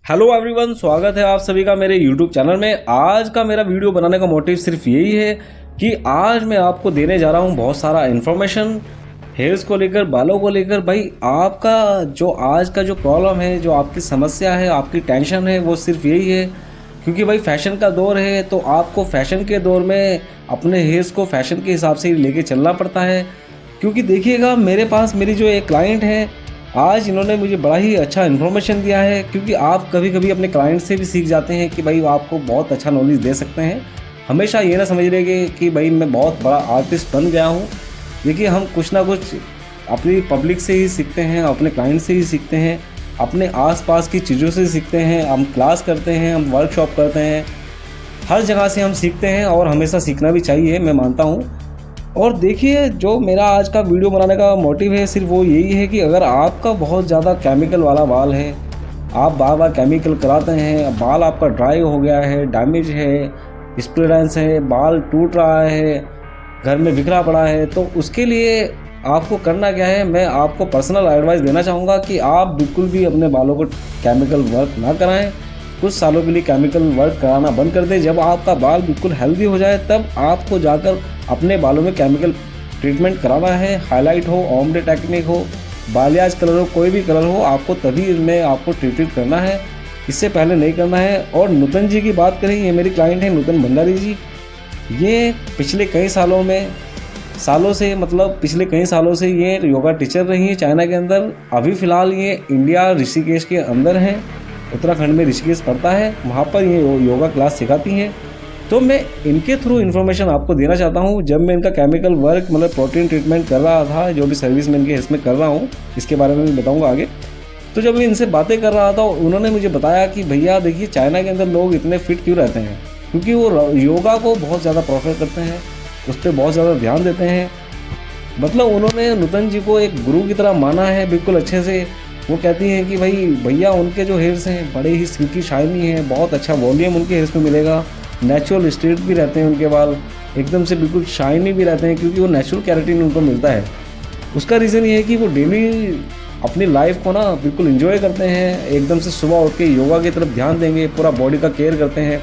Hello everyone, स्वागत है आप सभी का मेरे यूट्यूब चैनल में। आज का मेरा वीडियो बनाने का मोटिव सिर्फ यही है कि आज मैं आपको देने जा रहा हूँ बहुत सारा इन्फॉर्मेशन हेयर्स को लेकर, बालों को लेकर। भाई आपका जो आज का जो प्रॉब्लम है, जो आपकी समस्या है, आपकी टेंशन है, वो सिर्फ यही है क्योंकि भाई फैशन का दौर है। तो आपको फैशन के दौर में अपने हेयर्स को फैशन के हिसाब से ही लेके चलना पड़ता है। क्योंकि देखिएगा, मेरे पास मेरी जो एक क्लाइंट है, आज इन्होंने मुझे बड़ा ही अच्छा इन्फॉर्मेशन दिया है। क्योंकि आप कभी कभी अपने क्लाइंट से भी सीख जाते हैं कि भाई वो आपको बहुत अच्छा नॉलेज दे सकते हैं। हमेशा ये ना समझ रहे कि भाई मैं बहुत बड़ा आर्टिस्ट बन गया हूँ। देखिए, हम कुछ ना कुछ अपनी पब्लिक से ही सीखते हैं, अपने क्लाइंट से ही सीखते हैं, अपने आसपास की चीज़ों से सीखते हैं। हम क्लास करते हैं, हम वर्कशॉप करते हैं, हर जगह से हम सीखते हैं और हमेशा सीखना भी चाहिए, मैं मानता हूँ। और देखिए, जो मेरा आज का वीडियो बनाने का मोटिव है सिर्फ वो यही है कि अगर आपका बहुत ज़्यादा केमिकल वाला बाल है, आप बार बार केमिकल कराते हैं, बाल आपका ड्राई हो गया है, डैमेज है, स्प्लिटेंस है, बाल टूट रहा है, घर में बिखरा पड़ा है, तो उसके लिए आपको करना क्या है, मैं आपको पर्सनल एडवाइस देना चाहूँगा कि आप बिल्कुल भी अपने बालों को केमिकल वर्क ना कराएं। कुछ सालों के लिए केमिकल वर्क कराना बंद कर दें। जब आपका बाल बिल्कुल हेल्दी हो जाए तब आपको जाकर अपने बालों में केमिकल ट्रीटमेंट कराना है। हाईलाइट हो, ओम्ब्रे टेक्निक हो, बालियाज कलर हो, कोई भी कलर हो, आपको तभी इनमें आपको ट्रीटमेंट करना है, इससे पहले नहीं करना है। और नूतन जी की बात करें, ये मेरी क्लाइंट है नूतन भंडारी जी। ये पिछले कई सालों से ये योगा टीचर रही है चाइना के अंदर। अभी फ़िलहाल ये इंडिया ऋषिकेश के अंदर हैं, उत्तराखंड में ऋषिकेश पड़ता है, वहाँ पर ये योगा क्लास सिखाती हैं। तो मैं इनके थ्रू इन्फॉर्मेशन आपको देना चाहता हूँ। जब मैं इनका केमिकल वर्क मतलब प्रोटीन ट्रीटमेंट कर रहा था, जो भी सर्विस मैं इनके इसमें कर रहा हूँ, इसके बारे में भी बताऊँगा आगे। तो जब मैं इनसे बातें कर रहा था, उन्होंने मुझे बताया कि भैया देखिए, चाइना के अंदर लोग इतने फिट क्यों रहते हैं, क्योंकि वो योगा को बहुत ज़्यादा प्रेफर करते हैं, उस पर बहुत ज़्यादा ध्यान देते हैं। मतलब उन्होंने नूतन जी को एक गुरु की तरह माना है बिल्कुल अच्छे से। वो कहती हैं कि भाई भैया, उनके जो हेयर्स हैं बड़े ही सिल्की शाइनी हैं, बहुत अच्छा वॉल्यूम उनके हेयर्स में मिलेगा, नेचुरल स्ट्रेट भी रहते हैं उनके बाल, एकदम से बिल्कुल शाइनी भी रहते हैं, क्योंकि वो नेचुरल कैरेटिन उनको मिलता है। उसका रीज़न ये है कि वो डेली अपनी लाइफ को ना बिल्कुल एंजॉय करते हैं, एकदम से सुबह उठ के योगा की तरफ ध्यान देंगे, पूरा बॉडी का केयर करते हैं,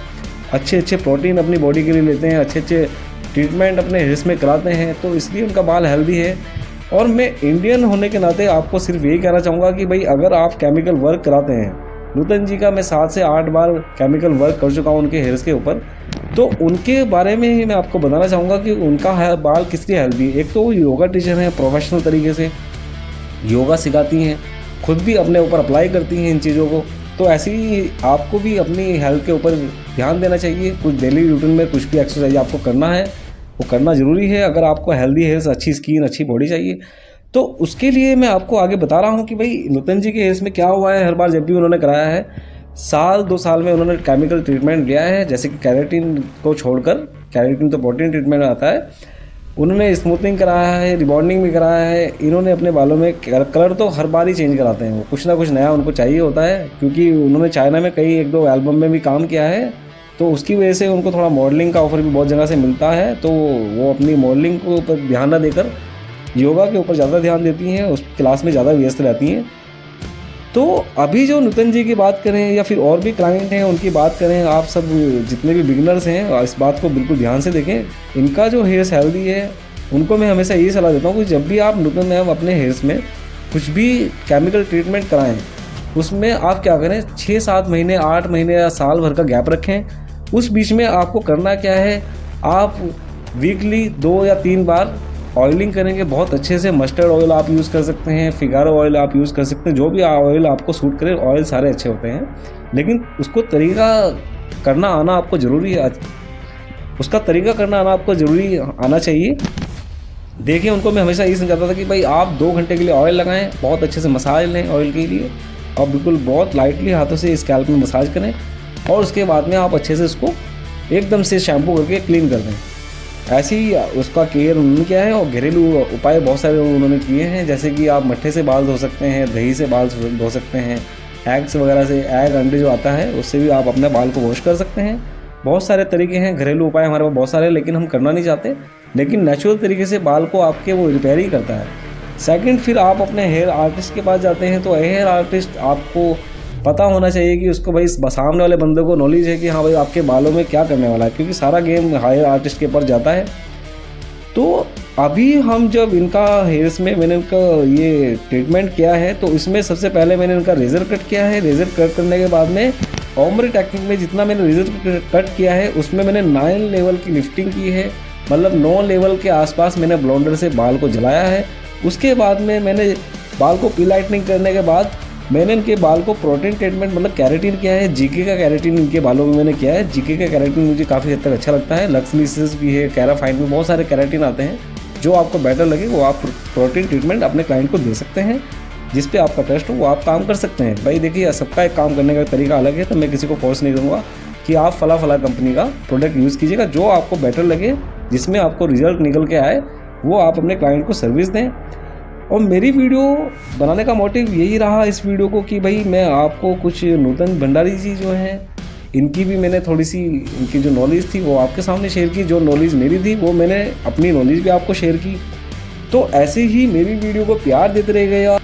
अच्छे प्रोटीन अपनी बॉडी के लिए लेते हैं, अच्छे ट्रीटमेंट अपने हेयर्स में कराते हैं, तो इसलिए उनका बाल हेल्दी है। और मैं इंडियन होने के नाते आपको सिर्फ यही कहना चाहूँगा कि भाई अगर आप केमिकल वर्क कराते हैं, नूतन जी का मैं 7 से 8 बार केमिकल वर्क कर चुका हूँ उनके हेयर्स के ऊपर, तो उनके बारे में ही मैं आपको बताना चाहूँगा कि उनका बाल किस लिए हेल्दी है। एक तो वो योगा टीचर हैं, प्रोफेशनल तरीके से योगा सिखाती हैं, खुद भी अपने ऊपर अप्लाई करती हैं इन चीज़ों को। तो ऐसे ही आपको भी अपनी हेल्थ के ऊपर ध्यान देना चाहिए। कुछ डेली रूटीन में कुछ भी एक्सरसाइज आपको करना है, वो करना ज़रूरी है अगर आपको हेल्दी हेयर्स, अच्छी स्किन, अच्छी बॉडी चाहिए। तो उसके लिए मैं आपको आगे बता रहा हूँ कि भाई नूतन जी के हेयर्स में क्या हुआ है। हर बार जब भी उन्होंने कराया है, साल 2 साल में उन्होंने केमिकल ट्रीटमेंट लिया है, जैसे कि कैरेटिन को छोड़कर, कैरेटिन तो प्रोटीन ट्रीटमेंट आता है, उन्होंने स्मूथनिंग कराया है, रिबॉन्डिंग भी कराया है। इन्होंने अपने बालों में कलर तो हर बार ही चेंज कराते हैं, वो कुछ ना कुछ नया उनको चाहिए होता है, क्योंकि उन्होंने चाइना में कई 1-2 एल्बम में भी काम किया है, तो उसकी वजह से उनको थोड़ा मॉडलिंग का ऑफर भी बहुत जगह से मिलता है। तो वो अपनी मॉडलिंग को ऊपर ध्यान न देकर योगा के ऊपर ज़्यादा ध्यान देती हैं, उस क्लास में ज़्यादा व्यस्त रहती हैं। तो अभी जो नूतन जी की बात करें या फिर और भी क्लाइंट हैं उनकी बात करें, आप सब जितने भी बिगिनर्स हैं इस बात को बिल्कुल ध्यान से देखें। इनका जो हेयर्स हेल्दी है, उनको मैं हमेशा यही सलाह देता हूँ कि जब भी आप नूतन अपने हेयर्स में कुछ भी केमिकल ट्रीटमेंट कराएं, उसमें आप क्या करें, 6-7 महीने, 8 महीने या साल भर का गैप रखें। उस बीच में आपको करना क्या है, आप वीकली 2 या 3 बार ऑयलिंग करेंगे बहुत अच्छे से। मस्टर्ड ऑयल आप यूज़ कर सकते हैं, फिगारो ऑयल आप यूज़ कर सकते हैं, जो भी ऑयल आपको सूट करे। ऑयल सारे अच्छे होते हैं, लेकिन उसको तरीका करना आना आपको ज़रूरी है, उसका तरीका करना आना आपको ज़रूरी आना चाहिए। देखिए, उनको मैं हमेशा यही समझाता था कि भाई आप 2 घंटे के लिए ऑयल लगाएं, बहुत अच्छे से मसाज लें ऑयल के लिए, और बिल्कुल बहुत लाइटली हाथों से स्कैल्प में मसाज करें, और उसके बाद में आप अच्छे से उसको एकदम से शैम्पू करके क्लीन कर दें। ऐसे ही उसका केयर उन्होंने किया है। और घरेलू उपाय बहुत सारे उन्होंने किए हैं, जैसे कि आप मट्ठे से बाल धो सकते हैं, दही से बाल धो सकते हैं, एग्स वगैरह से, एग अंडे जो आता है उससे भी आप अपने बाल को वॉश कर सकते हैं। बहुत सारे तरीके हैं, घरेलू उपाय हमारे पास बहुत सारे, लेकिन हम करना नहीं चाहते। लेकिन नेचुरल तरीके से बाल को आपके वो रिपेयर ही करता है। सेकंड, फिर आप अपने हेयर आर्टिस्ट के पास जाते हैं, तो हेयर आर्टिस्ट आपको पता होना चाहिए कि उसको भाई सामने वाले बंदे को नॉलेज है कि हाँ भाई आपके बालों में क्या करने वाला है, क्योंकि सारा गेम हायर आर्टिस्ट के ऊपर जाता है। तो अभी हम जब इनका हेयर्स में मैंने इनका ये ट्रीटमेंट किया है, तो इसमें सबसे पहले मैंने इनका रेजर कट किया है। रेजर कट करने के बाद में ओमरी टेक्निक में जितना मैंने रेजर कट किया है उसमें मैंने 9 लेवल की लिफ्टिंग की है, मतलब 9 लेवल के आसपास मैंने ब्लोंडर से बाल को जलाया है। उसके बाद में मैंने बाल को पी लाइटनिंग करने के बाद मैंने इनके बाल को प्रोटीन ट्रीटमेंट मतलब कैरेटिन किया है। जीके का कैरेटिन इनके बालों में मैंने किया है। जीके का कैरेटिन मुझे काफ़ी हद तक अच्छा लगता है। लक्सलिसिस भी है, कैराफाइन भी, बहुत सारे कैरेटिन आते हैं। जो आपको बेटर लगे वो आप प्रोटीन ट्रीटमेंट अपने क्लाइंट को दे सकते हैं, जिस पे आपका ट्रस्ट हो वो आप काम कर सकते हैं। भाई देखिए सबका एक काम करने का तरीका अलग है, तो मैं किसी को फोर्स नहीं करूँगा कि आप फला कंपनी का प्रोडक्ट यूज़ कीजिएगा। जो आपको बेटर लगे, जिसमें आपको रिजल्ट निकल के आए, वो आप अपने क्लाइंट को सर्विस दें। और मेरी वीडियो बनाने का मोटिव यही रहा इस वीडियो को कि भाई मैं आपको कुछ नूतन भंडारी जी जो हैं इनकी भी मैंने थोड़ी सी इनकी जो नॉलेज थी वो आपके सामने शेयर की। जो नॉलेज मेरी थी वो मैंने अपनी नॉलेज भी आपको शेयर की। तो ऐसे ही मेरी वीडियो को प्यार देते रहिएगा।